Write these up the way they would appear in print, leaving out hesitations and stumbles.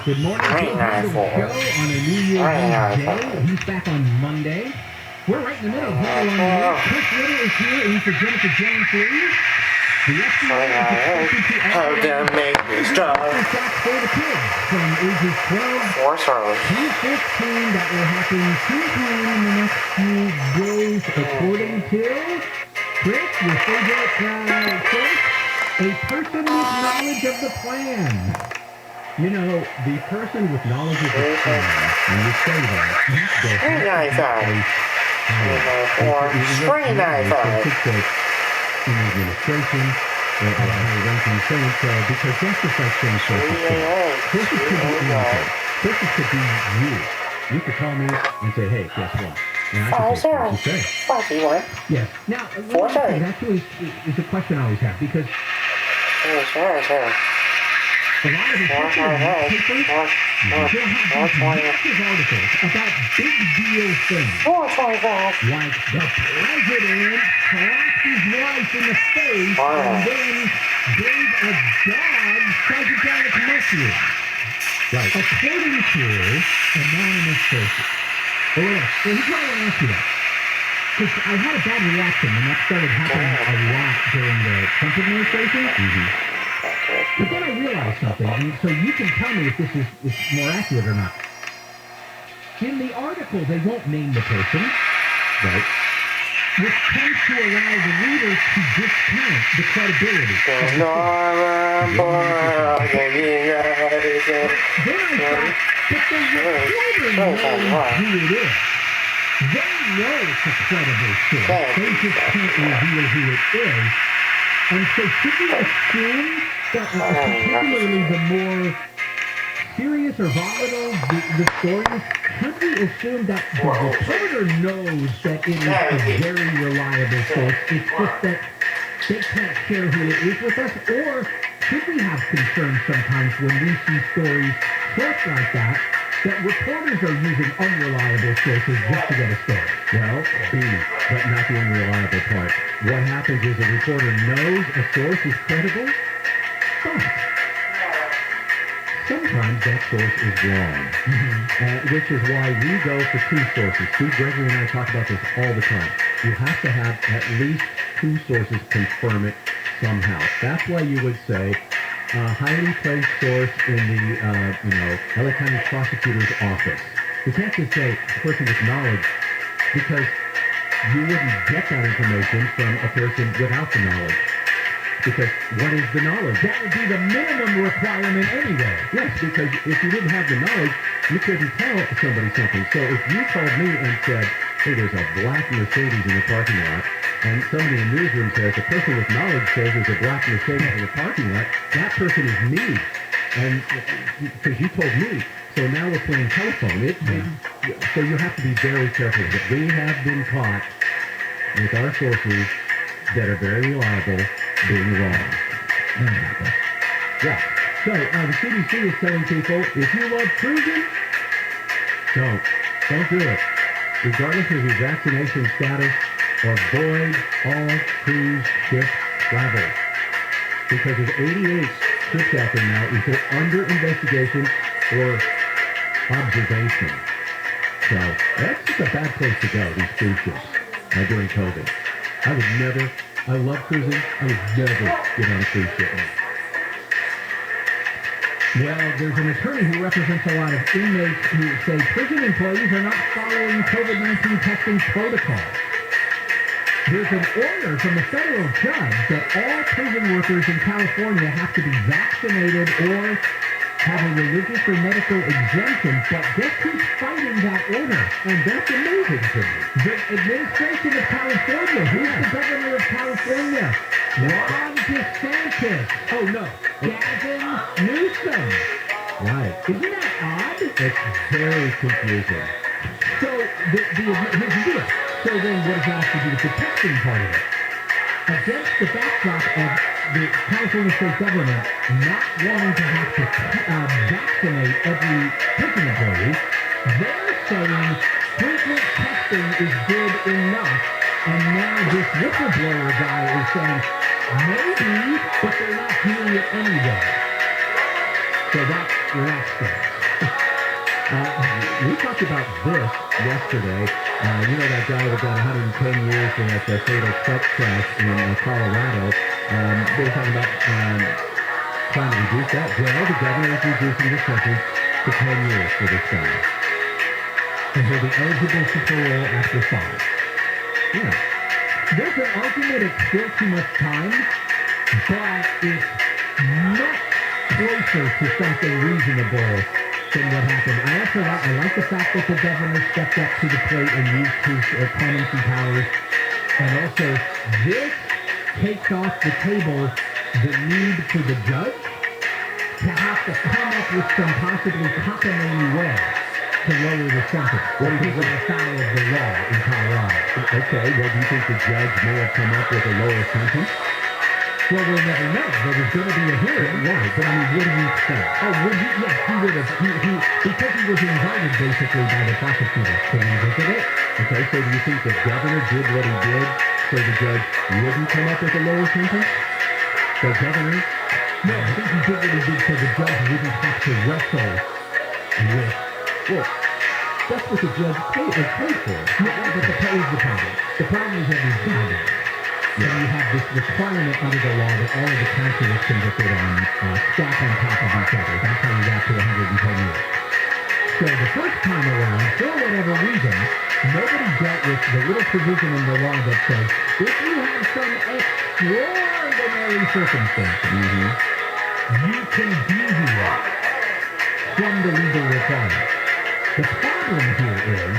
Good morning, Joe. Show on a New Year's Eve day. He's back on Monday. We're right in the middle. Chris Ritter is here in for Jennifer Jones Lee. The FDA is expected to How to make me strong. For the kids from ages 12 to 15 that will happen sometime in the next few days, according to Chris, your favorite choice, a person with knowledge of the plan. You know, the person with knowledge of the plan, when you say that, administration or high-ranking things, because that's just like saying This could be anything. This could be you. You could call me and say, hey, guess what? And I could say, what you say. Yes. Now, that actually is a question I always have, because a lot of the papers will have massive articles about big deal things. Like the president slapped his wife in the face and then gave a dog psychedelic mushrooms. Right. According to anonymous sources. Oh, yeah. So here's why I want to ask you that. Because I had a bad reaction, and that started happening a lot during the Trump administration. But then I realized something, and so you can tell me if this is more accurate or not. In the article, they won't name the person, right? Which tends to allow the readers to discount the credibility. Then I thought, but the reporter knows who it is. They know it's a credible source. They just can't reveal who it is. And so should we assume that particularly the more serious or volatile the stories, should we assume that the reporter knows that it is a very reliable source, it's just that they can't share who it is with us? Or should we have concerns sometimes when we see stories short like that reporters are using unreliable sources just to get a story? Well, but not the unreliable part. What happens is a reporter knows a source is credible, but sometimes that source is wrong, which is why we go for two sources. Steve Gregory and I talk about this all the time. You have to have at least two sources confirm it somehow. That's why you would say a highly placed source in the LA County Prosecutor's Office. You can't just say a person with knowledge, because you wouldn't get that information from a person without the knowledge. Because what is the knowledge? That would be the minimum requirement anyway. Yes, because if you didn't have the knowledge, you couldn't tell somebody something. So if you called me and said, hey, there's a black Mercedes in the parking lot, and somebody in the newsroom says, a person with knowledge says there's a black Mercedes in the parking lot, that person is me. And because you told me. So now we're playing telephone. So you have to be very careful. That we have been caught with our sources that are very reliable being wrong. Yeah. So the CDC is telling people, if you love cruising, don't do it. Regardless of your vaccination status, avoid all cruise ship travel. Because there's 88 ships out there now either under investigation or observation. So that's just a bad place to go, these cruise ships, during COVID. I love cruising. I would never get on a cruise ship now. Well, there's an attorney who represents a lot of inmates who say prison employees are not following COVID-19 testing protocols. There's an order from a federal judge that all prison workers in California have to be vaccinated or have a religious or medical exemption, but guess who's fighting that order? And that's amazing to me. The administration of California. Who's the governor of California? Ron DeSantis. Oh, no. Gavin Newsom. Right. Isn't that odd? It's very confusing. So, here's the deal. So then what does that have to do with the testing part of it? Against the backdrop of the California state government not wanting to have to vaccinate every prison employee, they're saying frequent testing is good enough, and now this whistleblower guy is saying, maybe, but they're not doing it anyway. So that's where that stands. We talked about this yesterday. You know that guy that got 110 years in that fatal truck crash in Colorado. They were talking about trying to reduce that. Well, the governor is reducing the sentence to 10 years for this guy. And he'll be eligible for parole after 5. Yeah. There's an argument it's still too much time, but it's much closer to something reasonable than what happened. I like the fact that the governor stepped up to the plate and used his clemency powers. And also, this takes off the table the need for the judge to have to come up with some possibly cockamamie way to lower the sentence. What do you think run afoul of the law in Colorado? Okay, well, do you think the judge may have come up with a lower sentence? Well, we'll never know. There was going to be a hearing, right? But I mean, what do you think? Oh, would he? Yes, he would have. Because he was invited basically by the prosecutor to revisit it. Okay, so do you think the governor did what he did so the judge wouldn't come up with a lower sentence? The governor? No, I think he did what he did so the judge wouldn't have to wrestle with. Well, that's what the judge paid for. Yeah, but the pay is the problem. The problem is that he's doing it. So you have this requirement under the law that all of the counsel is convicted on stack on top of each other. That's how you got to 110 years. So the first time around, for whatever reason, nobody dealt with the little provision in the law that says, if you have some extraordinary circumstances, you can deviate from the legal requirement. The problem here is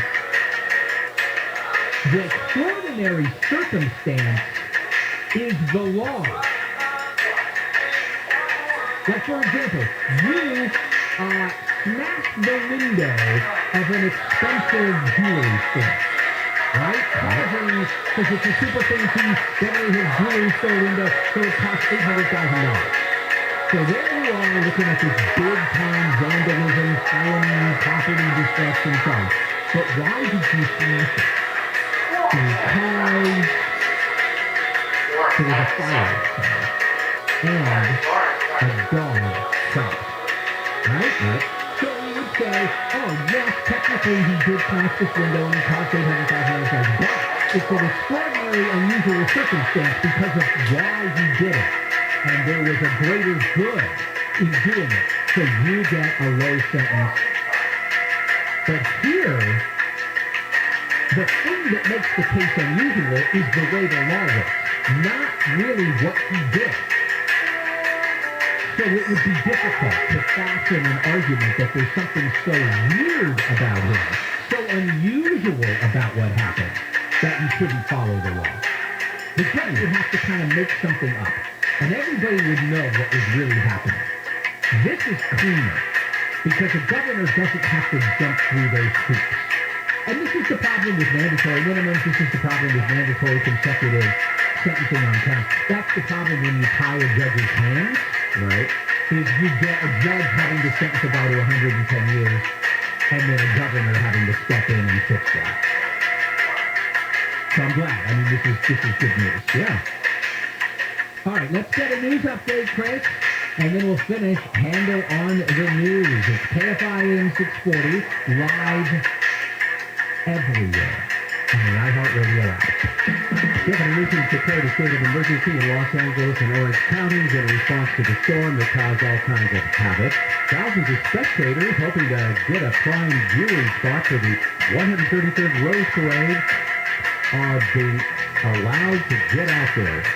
the extraordinary circumstance is the law. Like, for example, you smashed the window of an expensive jewelry store, right? Because it's a super fancy Beverly Hills jewelry store window, so it costs $800,000. So there you are looking at this big-time vandalism, felony, property destruction charge. But why did you smash it? Because there was a fire outside and a dog shot. Right? So we would say, oh, yes, technically he did smash this window and he cost $800,000, but it's an extraordinary, unusual circumstance because of why he did it. And there was a greater good in doing it. So you get a low sentence. But here, the thing that makes the case unusual is the way the law works, not really what he did. So it would be difficult to fashion an argument that there's something so weird about him, so unusual about what happened, that you shouldn't follow the law. The judge would have to kind of make something up, and everybody would know what was really happening. This is cleaner, because the governor doesn't have to jump through those hoops. And this is the problem with mandatory minimums. This is the problem with mandatory consecutive sentencing on counts. That's the problem when you tie a judge's hands, right? Is you get a judge having to sentence a guy to 110 years, and then a governor having to step in and fix that. So I'm glad. I mean, this is good news. Yeah. All right, let's get a news update, Chris, and then we'll finish Handle on the News. It's Kfi Am 640, live everywhere on the iHeartRadio app. Governor Newsom's declared a state of emergency in Los Angeles and Orange counties in response to the storm that caused all kinds of havoc. Thousands of spectators hoping to get a prime viewing spot for the 133rd Rose Parade are being allowed to get out there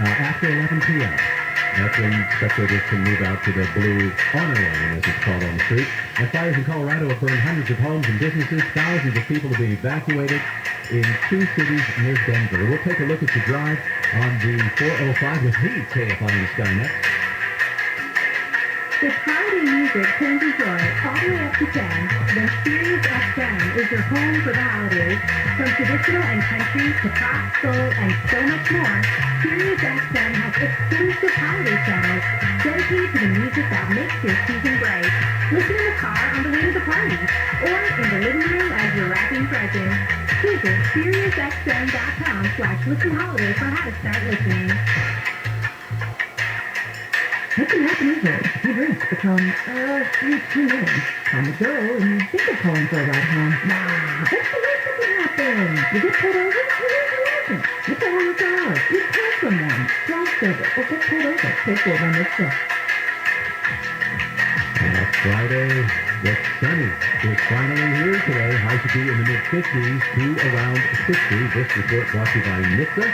after 11 p.m. That's when spectators can move out to the blue honor lane, as it's called on the street. And fires in Colorado have burned hundreds of homes and businesses. Thousands of people have been evacuated in 2 cities near Denver. We'll take a look at the drive on the 405 with me, KFI in the Sky next. If holiday music turns your joy all the way up to 10, then Sirius XM is your home for the holidays. From traditional and country to pop, soul, and so much more, Sirius XM has exclusive holiday channels dedicated to the music that makes your season bright. Listen in the car on the way to the party, or in the living room as you're wrapping presents. Visit SiriusXM.com/listenholiday for how to start listening. What can happen is that your drinks become, You tune in. Time to go, and you think you're pulling for a ride home. Nah, what's the worst that can happen? You get pulled over, you lose your license. You fall on your car, you kill someone, drive sober, or get pulled over. Take hold on this stuff. Friday, the sunny is finally here today. High should be in the mid-50s to around 60. This report brought to you by NHTSA.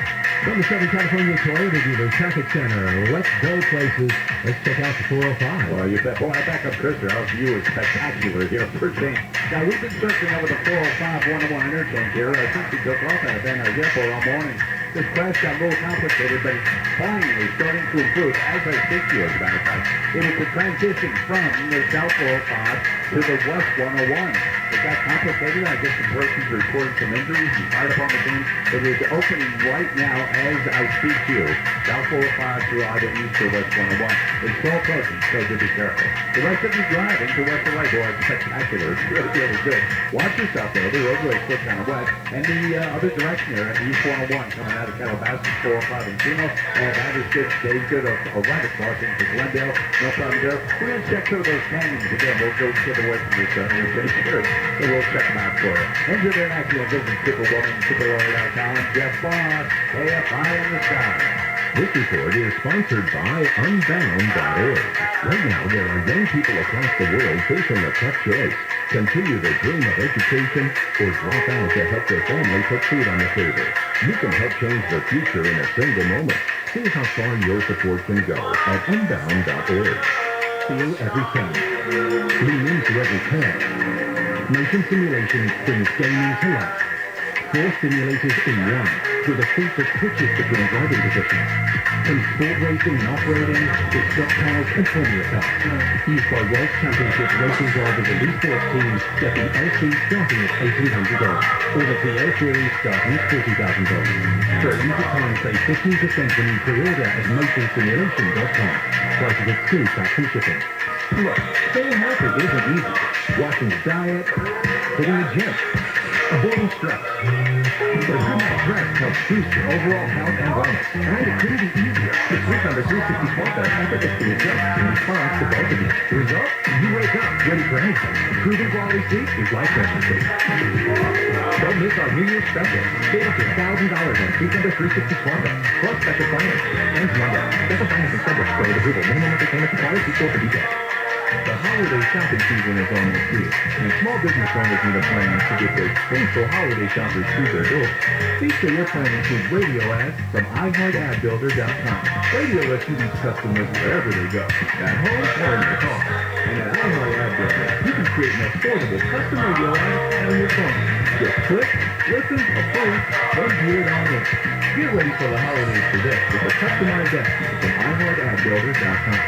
From the Southern California Toyota Dealer Traffic Center. Let's go places. Let's check out the 405. Well, you bet. Boy, our backup Christian, our view is spectacular here for change. Now, we've been searching over the 405 one-to-one interchange here since we took off out of Van Nuys all morning. This crash got a little complicated, but it's finally starting to improve as I speak to you, as a matter of fact. It was the transition from the South 405 to the West 101. It got complicated. I guess some persons reported some injuries and fire department team. It is opening right now as I speak to you. South 405 to either East or West 101. It's all present, so do be careful. The rest of you driving to West or right, boy, it's spectacular. It's really, really good. Watch yourself, though. The roadway is still kind of wet. And the other direction there, East 101, coming out of Calabasas, 405 and Chino. That is good. Stays good. Or right across into Glendale. No problem there. We're going to check through those canyons again. We'll go get away from this interchange here. So we'll check them out for you. Enter their accident visit Superwoman, SuperLoreal.com. Jeff Barr, KFI in the sky. This report is sponsored by Unbound.org. Right now, there are young people across the world facing a tough choice. Continue their dream of education or drop out to help their family put food on the table. You can help change their future in a single moment. See how far your support can go at Unbound.org. Feel every sound. Lean into every path. Motion simulation brings gaming to life. 4 simulators in one, with a seat that switches between driving positions. From sport racing and off-roading to stock cars and Formula cars. Used by World Championship racing drivers and esports teams, get the LC starting at $1,800, or the PL Series starting at $40,000. For a limited time, save 15% when you pre-order at motionsimulation.com. Prices exclude tax and shipping. Look, staying healthy isn't easy. Watching the diet, hitting the gym, avoiding stress. But how much stress helps boost your overall health and wellness? And it couldn't be easier. The Sleep Number 360 Smart Bed effortlessly adjusts in response to both of you. The result? You wake up ready for anything. Proven quality sleep is life-changing sleep. Don't miss our New Year's special. Save up to $1,000 on Sleep Number 360 Smart Bed, plus special financing. Ends Monday. Special financing subject to credit approval. Minimum monthly payment required. See store for details. The holiday shopping season is almost here, and small business owners need a plan to get their faithful holiday shoppers through their doors. Feature your plan includes radio ads from iHeartAdBuilder.com. Radio lets you reach customers wherever they go, at home or in their car. And at iHeartAdBuilder, you can create an affordable custom radio ad on your phone. Just click, listen, approve, and view it on in. Get ready for the holidays today with a customized ad from iHeartAdBuilder.com.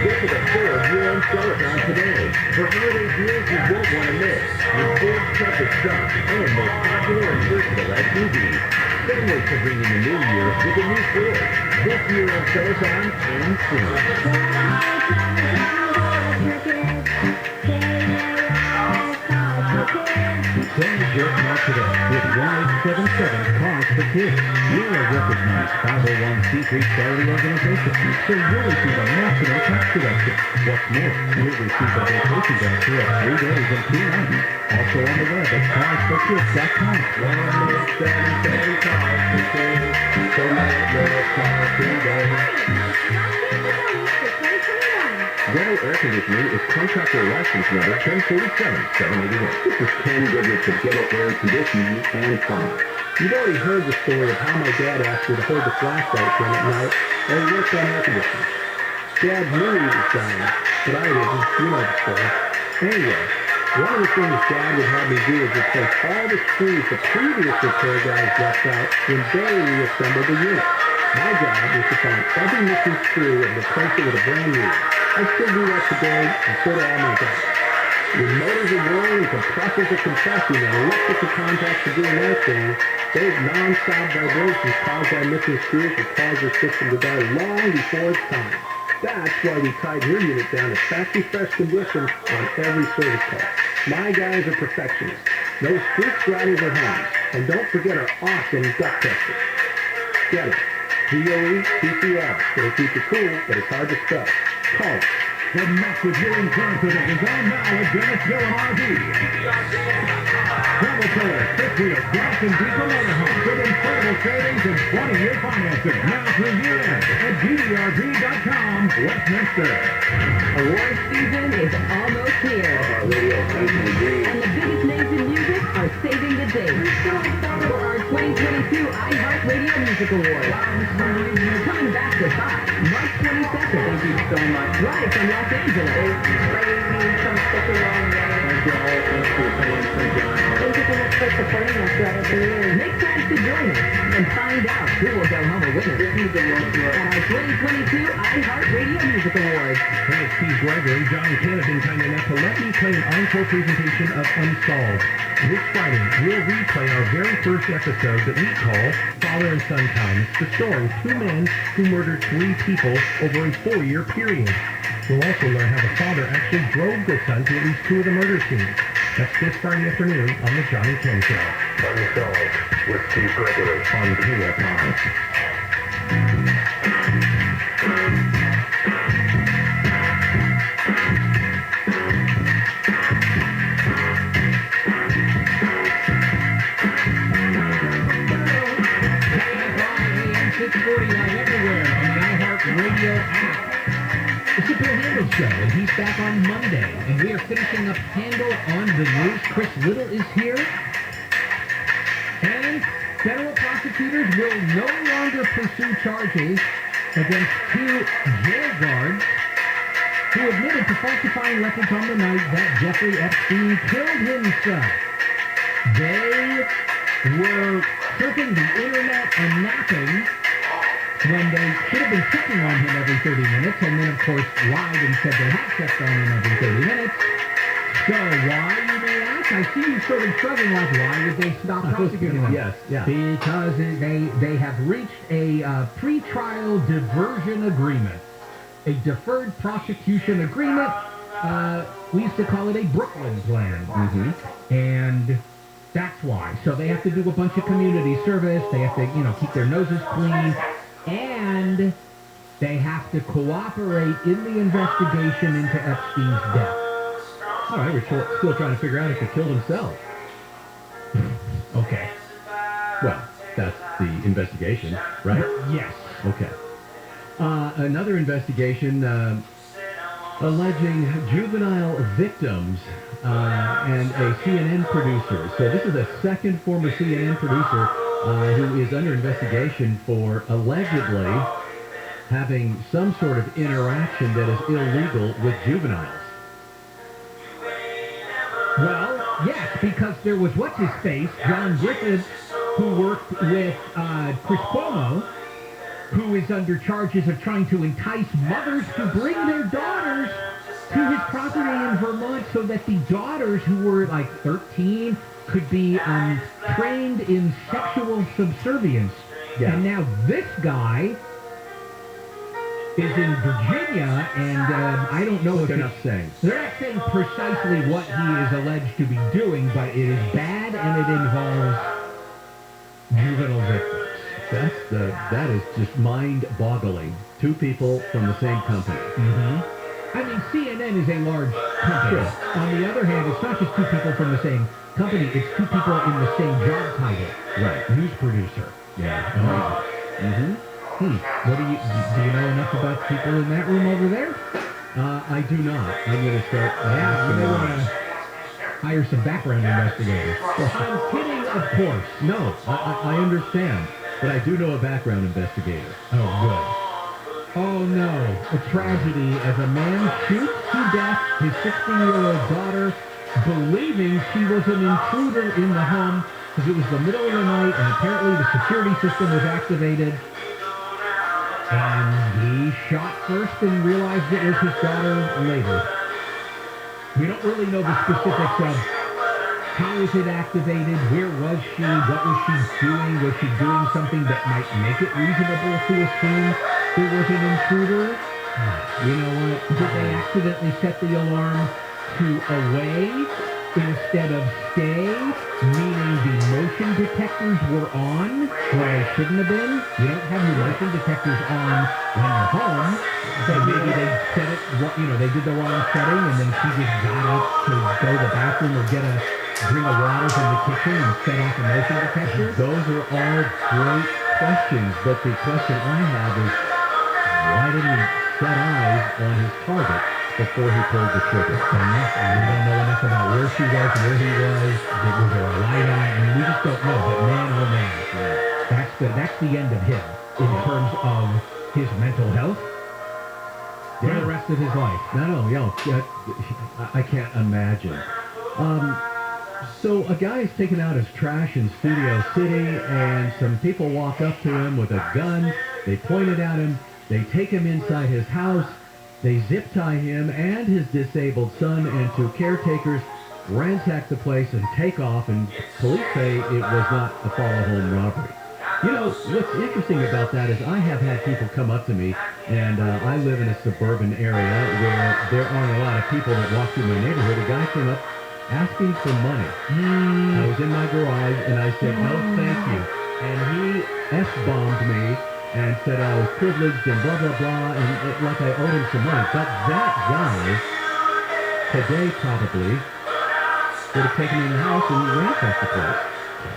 Get to the full year-end Telethon today. For holiday deals you won't want to miss. Your big toughest stuff and most popular and versatile SUVs. Don't wait to bring in the new year with a new Ford. This year-end Telethon and Send your car today with 1877 Cars for Kids. We're a recognized 501c3 charity organization, so you'll receive a national tax deduction. What's more, you'll receive a vacation voucher of 3 days and 2 nights. Also on the web at carsforkids.com. 1877 Cars for Kids. So make your car today. Yellow Air Conditioning is contractor license number 1047781. This is Ken Goodrich of Yellow Air Conditioning and Plumbing. You've already heard the story of how my dad asked me to hold the flashlight for him at night while he worked on air conditioning. Dad knew he was dying, but I didn't. You know the story. Anyway, one of the things Dad would have me do is replace all the screws the previous repair guys left out when they reassembled the unit. My job was to find every missing screw and replace it with a brand new one. I still do that today, and so do all my guys. When motors are whirring and compressors are compressing and electrical contacts are doing their thing, those non-stop vibrations caused by missing screws will cause your system to die long before it's time. That's why we tied your unit down to factory fresh condition on every service call. My guys are perfectionists. No streaks, grattles, or hums. And don't forget our awesome duct testers. Get it. DOE, TCR. It'll keep you cool, but it's hard to spell. Call us. The massive healing confidence is on now at Dennis Gillum RV. Travel trailers, fifth wheels, gas and diesel motorhomes with incredible savings and 20-year financing now through year end at DDRV.com, Westminster. Award season is almost here. And the biggest names in music are saving the date for our 2022 iHeartRadio Music Awards. Coming back to 5, March 22nd. Thank you so much. Live from Los Angeles. Crazy from such a long way. Thank you all. Thank you so much for joining us. Thank you so much for supporting us throughout the years. Make plans to join us and find out who will go home a winner This is the one at our 2022 iHeartRadio Music Awards. Hey, it's Steve Gregory. John and Ken have been kind enough to let me play an encore presentation of Unsolved. This Friday, we'll replay our very first episode that we call Father and Son Time. It's the story of two men who murdered 3 people over a 4-year period. We'll also learn how the father actually drove the son to at least 2 of the murder scenes. That's this Friday afternoon on the John and Ken Show. Unsolved with Steve Gregory On KFI. Everywhere on the iHeartRadio app. It's a Bill Handel show, and he's back on Monday. And we are finishing up Handel on the News. Chris Little is here. And federal prosecutors will no longer pursue charges against 2 jail guards who admitted to falsifying records on the night that Jeffrey Epstein killed himself. They were surfing the internet and napping when they should have been checking on him every 30 minutes, and then, of course, lied and said they had checked on him every 30 minutes. So why, you may ask? I see you sort of struggling, like, why would they stop prosecuting them? Yes, yeah. Because they have reached a pretrial diversion agreement, a deferred prosecution agreement. We used to call it a Brooklyn plan. And that's why. So they have to do a bunch of community service. They have to, keep their noses clean. And they have to cooperate in the investigation into Epstein's death. All right, we're still trying to figure out if he killed himself. Okay. Well, that's the investigation, right? Yes. Okay. Another investigation alleging juvenile victims and a CNN producer. So this is a second former CNN producer who is under investigation for allegedly having some sort of interaction that is illegal with juveniles. Well, yes, because there was what's-his-face, John Griffith, who worked with Chris Cuomo, who is under charges of trying to entice mothers to bring their daughters to his property in Vermont so that the daughters, who were like 13, could be trained in sexual subservience. Yeah. And now this guy is in Virginia, and I don't know if they're not saying. They're not saying precisely what he is alleged to be doing, but it is bad and it involves juvenile victims. That is just mind-boggling. 2 people from the same company. I mean, CNN is a large company. Sure. On the other hand, it's not just 2 people from the same company, it's 2 people in the same job title. Right. News producer. Yeah. What do you know enough about people in that room over there? I do not. I'm going to start. You may want to hire some background investigators. Well, I'm kidding, of course. No, I understand, but I do know a background investigator. Oh, good. Oh no, a tragedy as a man shoots to death his 16-year-old daughter, believing she was an intruder in the home, because it was the middle of the night and apparently the security system was activated. And he shot first and realized it was his daughter later. We don't really know the specifics of how was it activated, where was she, what was she doing, was she doing something that might make it reasonable to assume there was an intruder? You know what? Did they accidentally set the alarm to away instead of stay, meaning the motion detectors were on when they shouldn't have been. You don't have your motion detectors on when you're home, so maybe they set it, they did the wrong setting, and then she just got up to go to the bathroom or get a drink of water from the kitchen and set off a motion detector. Those are all great questions, but the question I have is, why didn't he set eyes on his target before he pulled the trigger? We don't know enough about where she was, where he was, was there a light on? I mean, we just don't know. But man, oh man, that's the end of him in terms of his mental health for the rest of his life. I can't imagine. So a guy is taken out his trash in Studio City, and some people walk up to him with a gun. They point it at him. They take him inside his house. They zip tie him and his disabled son, and two caretakers ransack the place and take off, and police say it was not a follow-home robbery. You know, what's interesting about that is I have had people come up to me, and I live in a suburban area where there aren't a lot of people that walk through my neighborhood. A guy came up asking for money. I was in my garage, and I said, no, thank you. And he S-bombed me and said I was privileged and blah, blah, blah, and like I owed him some money. But that guy, today probably, would have taken me in the house and ransacked the place.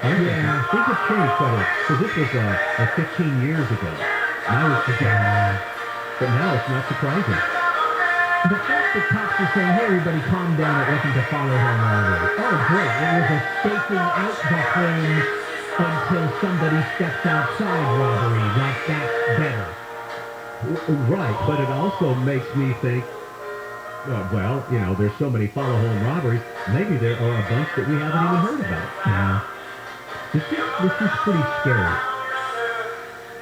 Yeah, things have changed quite a bit. So this was 15 years ago. Now it's but now it's not surprising. The fact that cops are saying, hey, everybody, calm down, it wasn't a follow-home robbery. Oh, great, it was a staking out the home until somebody steps outside robbery. That's better. Right, but it also makes me think, well, there's so many follow-home robberies, maybe there are a bunch that we haven't even heard about. Yeah. This is pretty scary.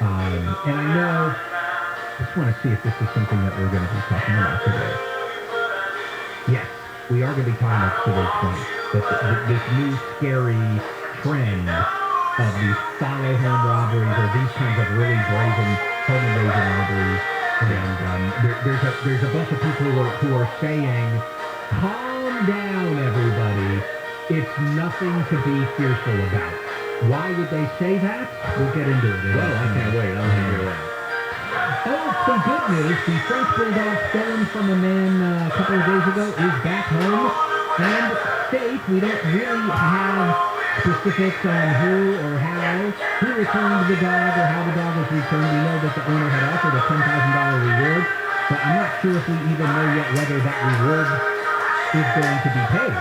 And I know, I just want to see if this is something that we're going to be talking about today. Yes, we are going to be talking about today's 20. This new scary trend of these follow-home robberies or these kinds of really brazen home invasion robberies. And there's a bunch of people who are saying, calm down, everybody. It's nothing to be fearful about. Why would they say that? We'll get into it. Well, I can't wait. I want to hear that. Oh, some good news. The French Bulldog stolen from a man a couple of days ago is back home and safe. We don't really have specifics on who or how, who returned the dog or how the dog was returned. We know that the owner had offered a $10,000 reward, but I'm not sure if we even know yet whether that reward is going to be paid.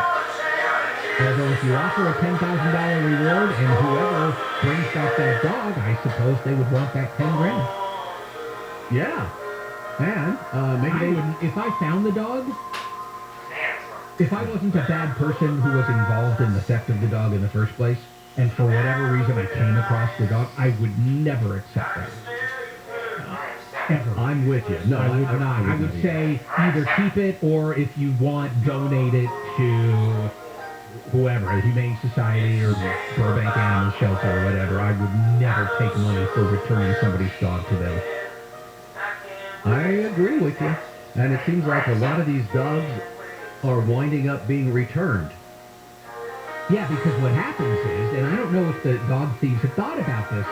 Although if you offer a $10,000 reward and whoever brings back that dog, I suppose they would want that 10 grand. Yeah. And maybe they would, if I found the dog, if I wasn't a bad person who was involved in the theft of the dog in the first place, and for whatever reason I came across the dog, I would never accept that. Ever. I'm with you. No, I would not. I would say either keep it or if you want, donate it to whoever, the Humane Society or Burbank Animal Shelter or whatever. I would never take money for returning somebody's dog to them. I agree with you. And it seems like a lot of these dogs are winding up being returned. Yeah, because what happens is, and I don't know if the dog thieves have thought about this,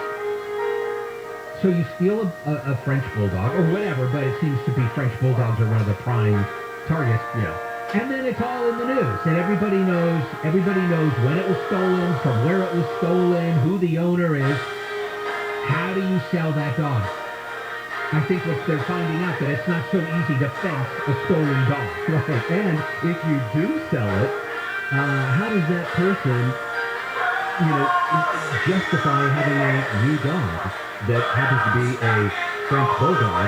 so you steal a French Bulldog, or whatever, but it seems to be French Bulldogs are one of the prime targets. Yeah. And then it's all in the news, and everybody knows when it was stolen, from where it was stolen, who the owner is. How do you sell that dog? I think what they're finding out that it's not so easy to fence a stolen dog. Right. And if you do sell it, how does that person, justify having a new dog that happens to be a French Bulldog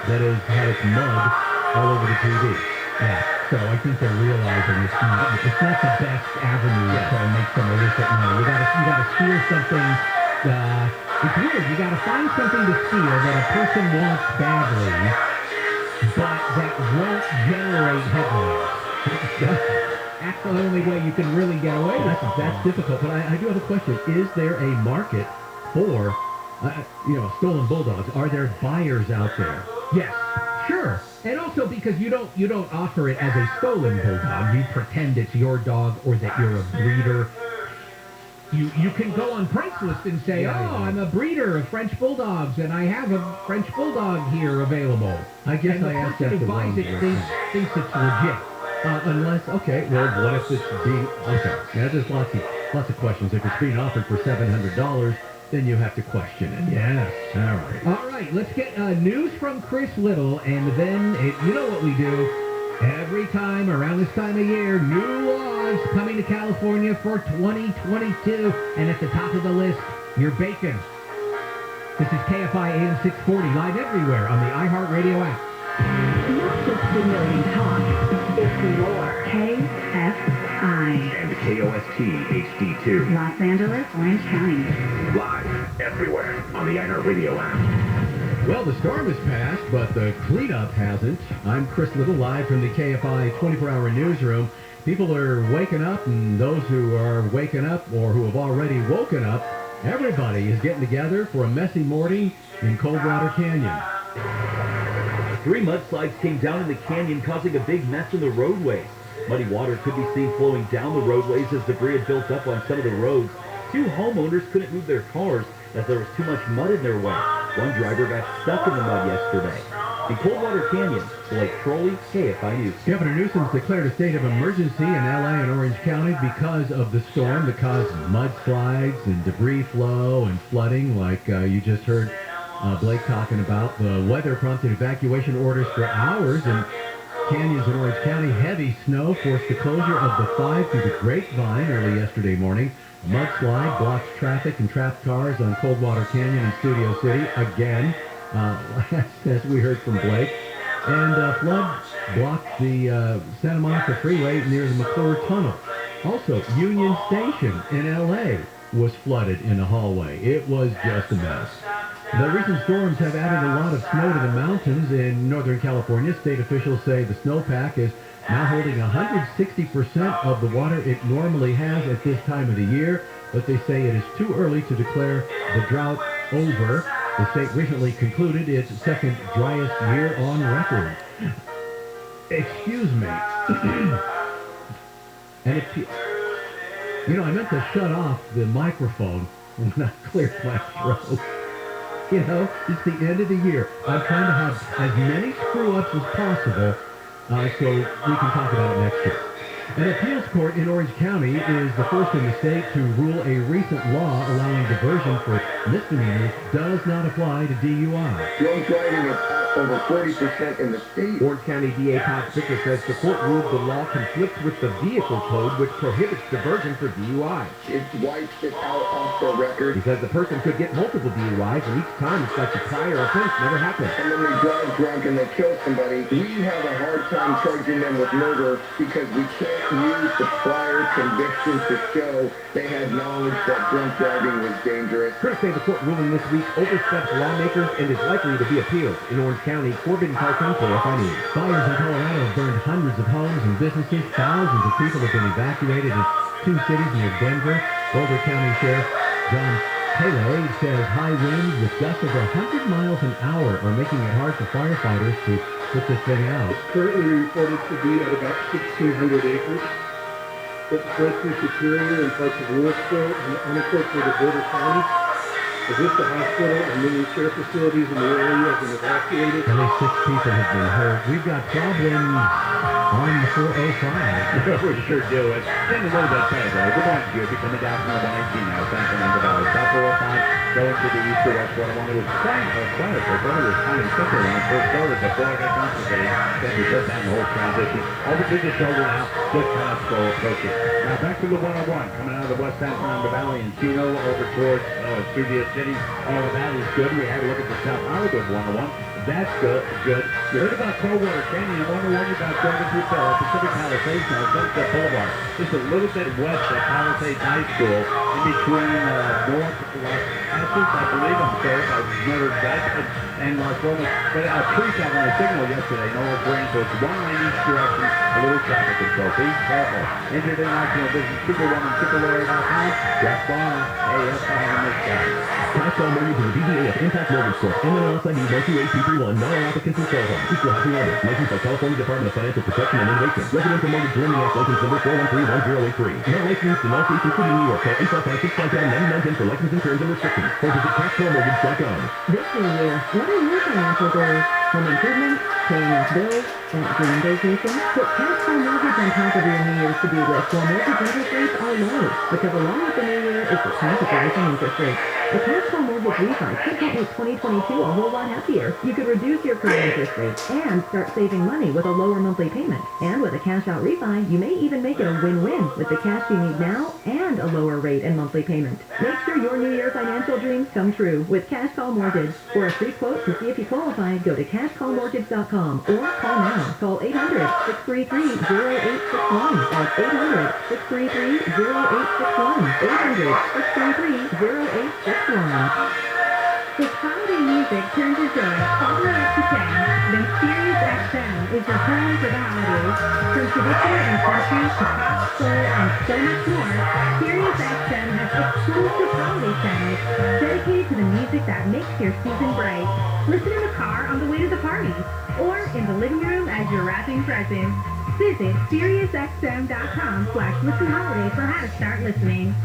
that has had its mud all over the TV? Yeah. So I think they're realizing it's not the best avenue to make some illicit money. You gotta steal something. It's weird. You gotta find something to steal that a person wants badly, but that won't generate headlines. That's the only way you can really get away with it. That's difficult. But I do have a question. Is there a market for, stolen bulldogs? Are there buyers out there? Yes, Sure. And also because you don't offer it as a stolen bulldog. You pretend it's your dog or that you're a breeder. You can go on Craigslist and say, I'm a breeder of French Bulldogs, and I have a French Bulldog here available. I guess and I asked that the wrong person. Thinks it's legit. Unless, okay, well, what if it's being, okay, now there's lots of questions. If it's being offered for $700, then you have to question it. Yes. All right, let's get news from Chris Little, and then, you know what we do. Every time around this time of year, new laws coming to California for 2022. And at the top of the list, your bacon. This is KFI AM 640, live everywhere on the iHeartRadio app. Not just video and talk, it's more. KFI. And KOST HD2. Los Angeles, Orange County. Live everywhere on the iHeartRadio app. Well, the storm has passed, but the cleanup hasn't. I'm Chris Little, live from the KFI 24-hour newsroom. People are waking up, and those who are waking up or who have already woken up, everybody is getting together for a messy morning in Coldwater Canyon. 3 mudslides came down in the canyon, causing a big mess in the roadways. Muddy water could be seen flowing down the roadways as debris had built up on some of the roads. 2 homeowners couldn't move their cars as there was too much mud in their way. One driver got stuck in the mud yesterday. In Coldwater Canyon, Blake Trolley, KFI News. Governor Newsom's declared a state of emergency in L.A. and Orange County because of the storm that caused mudslides and debris flow and flooding, like you just heard Blake talking about. The weather prompted evacuation orders for hours in canyons in Orange County. Heavy snow forced the closure of the 5 through the Grapevine early yesterday morning. A mudslide blocks traffic and trapped cars on Coldwater Canyon in Studio City again, as we heard from Blake. And flood blocked the Santa Monica Freeway near the McClure Tunnel. Also, Union Station in L.A. was flooded in the hallway. It was just a mess. The recent storms have added a lot of snow to the mountains in Northern California. State officials say the snowpack is now holding 160% of the water it normally has at this time of the year, but they say it is too early to declare the drought over. The state recently concluded its second driest year on record. Excuse me. And if I meant to shut off the microphone when I cleared my throat. It's the end of the year. I'm trying to have as many screw-ups as possible so we can talk about it next year. An appeals court in Orange County is the first in the state to rule a recent law allowing diversion for misdemeanors does not apply to DUI. Drunk driving is up over 40% in the state. Orange County DA Todd Ficker says the court ruled the law conflicts with the vehicle code, which prohibits diversion for DUI. It wipes it out off the record. He says the person could get multiple DUIs, and each time it's like the prior offense never happened. And then they drive drunk and they kill somebody. We have a hard time charging them with murder because we can't use the prior conviction to show they had knowledge that drunk driving was dangerous. Critics say the court ruling this week oversteps lawmakers and is likely to be appealed. In Orange County, Corbin Carlton, KFI News. Fires in Colorado have burned hundreds of homes and businesses. Thousands of people have been evacuated in 2 cities near Denver. Boulder County Sheriff John Taylor says high winds with gusts over 100 miles an hour are making it hard for firefighters to put this thing out. It's currently reported to be at about 1,600 acres. It spread through Superior and parts of Louisville and unincorporated Boulder County. The Vista Hospital and many care facilities in the area have been evacuated. At least 6 people have been hurt. We've got problems on the 405. We sure do. It's been a little bit better, though. Good morning, Judy. Coming down from the 118 now. San Fernando Valley. South 405 going to the east to west 101. It was quite a quiet. I thought it was kind of simple when it first started before I got complicated. Then we shut down the whole transition. Over to the shoulder now. Just kind of slow approaching. Now back to the 101. Coming out of the west San Fernando Valley and Chino over towards Studio City. All of that is good. We had a look at the South Hollywood 101. That's good. You heard about Coldwater Canyon. 101 about going through Pacific Palisades now. Sunset Boulevard. Just a little bit west of Palisades High School. In between North Los Angeles, I believe. I'm sorry if I murdered that. And Las Lomas. But a tree fell on the signal yesterday. No rain. So it's 1 lane each direction. A little traffic control. Be careful. Injured international business. Superwoman. Superlawyer.com. Jeff Barr. Hey, that's how I'm this guy. Cash all mortgage with the DBA of Impact Mortgage Corp. NMLS ID 128331. 2021, non-applicants and qualify. Equal housing lender. Licensed by California Department of Financial Protection and Innovation. Residential Mortgage Lending Act license number 4131083. Not licensed in all states including New York. Call 855-657-9910 for license and terms and restrictions. Or visit cashflowmortgage.com. This new year, what are your financial goals? Home improvement, paying off bills, that dream vacation? Put Cash Flow Mortgage on top of your New Year's to-do list while mortgage interest rates are low. Because along with the new year is the traffic rising interest rates. A Cash Flow Mortgage refi could help make 2022 a whole lot happier. You could reduce your current interest rates and start saving money with a lower monthly payment. And with a cash out refi, you may even make it a win-win with the cash you need now and a lower rate and monthly payment. Make sure your New Year financial dreams come true with Cash Call Mortgage. For a free quote to see if you qualify, go to cashcallmortgage.com or call now. Call 800-633-0861. That's 800-633-0861. 800-633-0861. If holiday music turns your joy all the way up to 10, then Sirius XM is your home for the holidays. From traditional and country to pop, soul, and so much more, Sirius XM has exclusive holiday channels dedicated to the music that makes your season bright. Listen in the car on the way to the party, or in the living room as you're wrapping presents. Visit SiriusXM.com/listenholiday for how to start listening.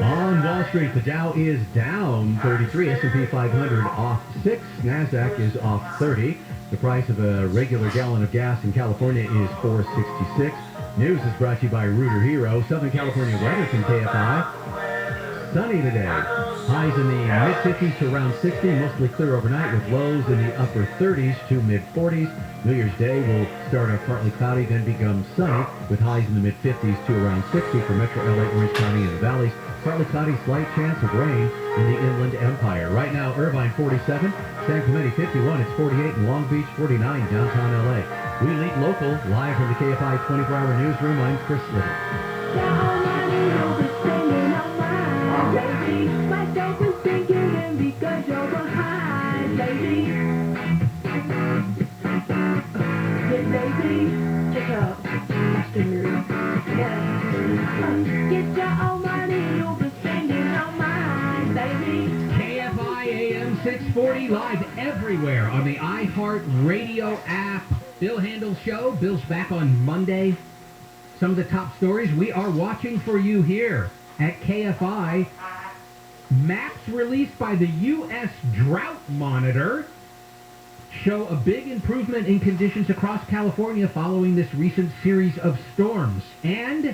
On Wall Street, the Dow is down 33, S&P 500 off 6, NASDAQ is off 30. The price of a regular gallon of gas in California is $4.66. News is brought to you by Rooter Hero. Southern California weather from KFI. Sunny today. Highs in the mid-50s to around 60, mostly clear overnight with lows in the upper 30s to mid-40s. New Year's Day will start off partly cloudy, then become sunny with highs in the mid-50s to around 60 for Metro LA, Orange County, and the valleys. Partly cloudy, slight chance of rain in the Inland Empire. Right now, Irvine 47, San Clemente 51, it's 48 in Long Beach, 49 downtown LA. We lead local, live from the KFI 24-hour newsroom. I'm Chris Little. KFI AM 640 live everywhere on the iHeart Radio app. Bill Handel Show. Bill's back on Monday. Some of the top stories we are watching for you here at KFI. Maps released by the U.S. Drought Monitor show a big improvement in conditions across California following this recent series of storms. And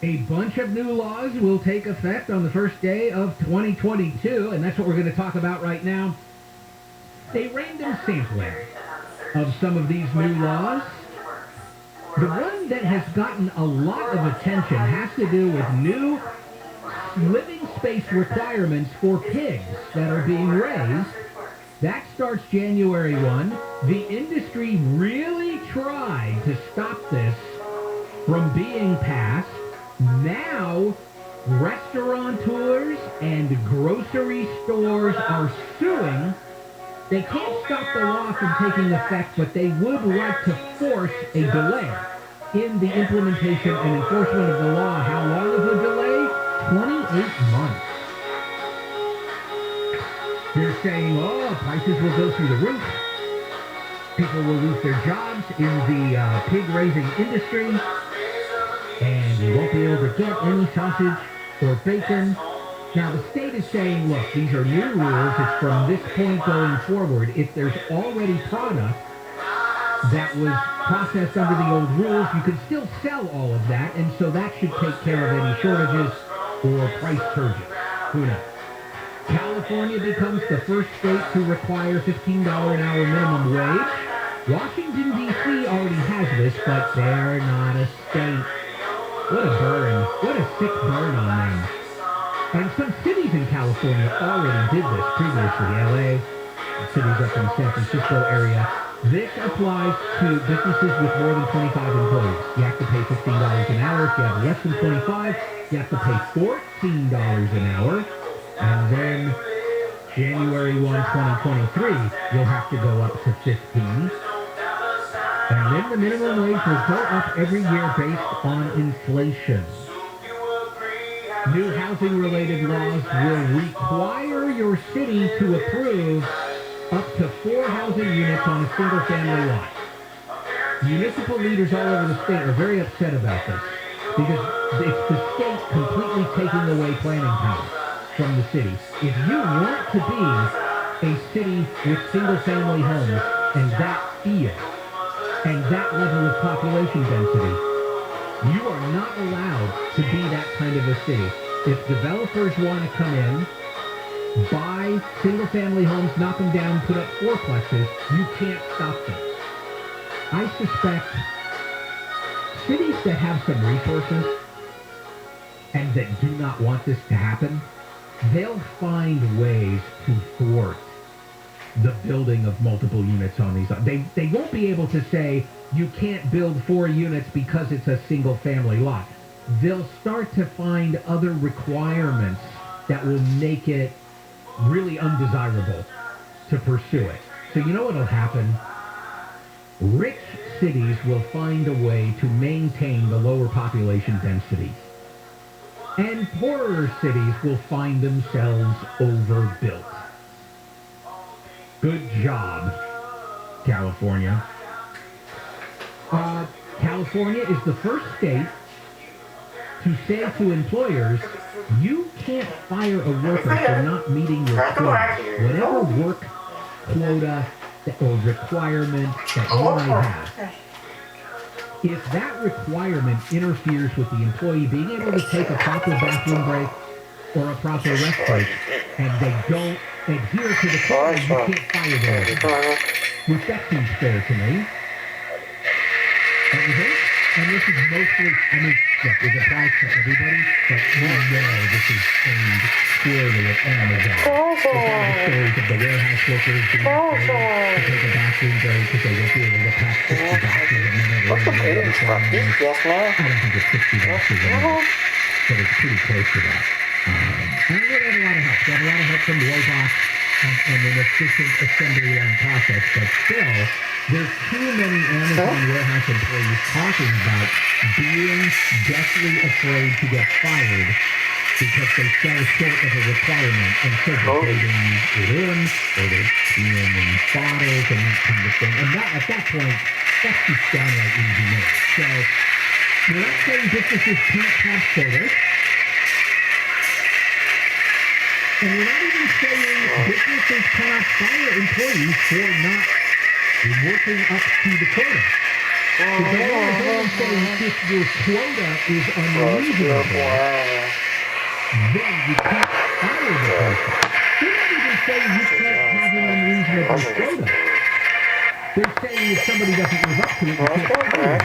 a bunch of new laws will take effect on the first day of 2022, and that's what we're going to talk about right now. A random sampling of some of these new laws. The one that has gotten a lot of attention has to do with new living space requirements for pigs that are being raised. That starts January 1. The industry really tried to stop this from being passed. Now, restaurateurs and grocery stores are suing. They can't stop the law from taking effect, but they would like to force a delay in the implementation and enforcement of the law. How long of a delay? 28 months. They're saying, prices will go through the roof. People will lose their jobs in the pig-raising industry. And you won't be able to get any sausage or bacon. Now, the state is saying, look, these are new rules. It's from this point going forward. If there's already product that was processed under the old rules, you could still sell all of that, and so that should take care of any shortages or price surges. Who knows? California becomes the first state to require $15 an hour minimum wage. Washington, D.C. already has this, but they're not a state. What a burn. What a sick burn on them. And some cities in California already did this previously. L.A., cities up in the San Francisco area. This applies to businesses with more than 25 employees. You have to pay $15 an hour. If you have less than 25, you have to pay $14 an hour. And then January 1, 2023, you'll have to go up to $15. And then the minimum wage will go up every year based on inflation. New housing-related laws will require your city to approve up to 4 housing units on a single-family lot. Municipal leaders all over the state are very upset about this because it's the state completely taking away planning power from the city. If you want to be a city with single-family homes and that feel and that level of population density, you are not allowed to be that kind of a city. If developers want to come in, buy single-family homes, knock them down, put up fourplexes, you can't stop them. I suspect cities that have some resources and that do not want this to happen, they'll find ways to thwart the building of multiple units on these. They won't be able to say you can't build 4 units because it's a single-family lot. They'll start to find other requirements that will make it really undesirable to pursue it. So you know what'll happen? Rich cities will find a way to maintain the lower population density. And poorer cities will find themselves overbuilt. Good job, California. California is the first state to say to employers, you can't fire a worker for not meeting your quota. Whatever work quota or requirement that you might have. If that requirement interferes with the employee being able to take a proper bathroom break or a proper rest break, and they don't adhere to the quota, you can't fire them. Which that seems fair to me. Don't you think? And this is mostly, I mean, look, it applies to everybody, but we know this is aimed squarely at Amazon. It's all the stories of the warehouse workers being afraid to take a bathroom break because they won't be able to pack 60 boxes a minute or whatever the requirement is. I don't think it's 60 boxes a minute, but it's pretty close to that. And we have a lot of help. We have a lot of help from robots and an efficient assembly line process, but still, there's too many Amazon warehouse employees talking about being deathly afraid to get fired because they fell short of a requirement and so they're trading it in or they're peeing in bottles and that kind of thing. And that, at that point, that's just downright inhumane. So, we're not saying businesses can't have sodas. And we're not even saying businesses cannot fire employees for not working up to the quota. If the law is only saying if your quota is unreasonable, then you can't fire the person. They're not even saying you can't have an unreasonable quota. They're saying if somebody doesn't live up to it, you can't fire them.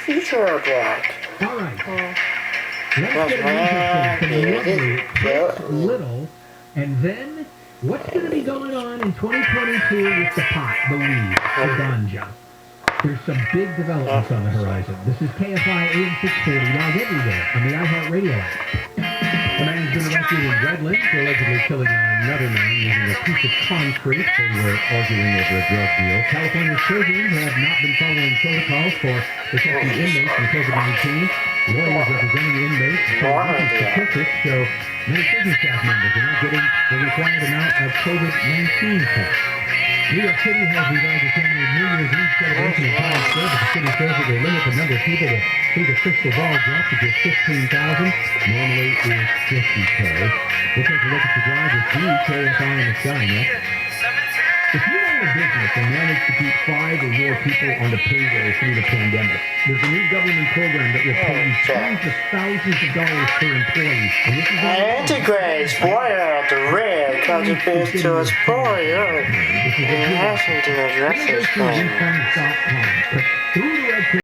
Future black. All right. Let's get an interesting from the lovely Little, and then what's going to be going on in 2022 with the pot, the weed, the ganja? There's some big developments on the horizon. This is KFI AM 640, live everywhere on the iHeartRadio app. A man has been arrested in Redlands for allegedly killing another man using a piece of concrete. They were arguing over a drug deal. California's prisons have not been following protocols for protecting inmates from COVID-19. Lawyers representing inmates say recent statistics show many prison staff members are not getting the required amount of COVID-19 tests. New York City has revised its annual New Year's Eve celebration in Times Square, but the city says it will limit the number of people to see the crystal ball drop to just 15,000. Normally it is 50K. We'll take a look at the drive with you, KFI in the sky next. If you own a business and manage to keep 5 or more people on the payroll through the pandemic, there's a new government program that will pay you tens of thousands of dollars per employee. And this is Integrate spoiler at the red contributes to a spoiler. It has to address this thing. Through the red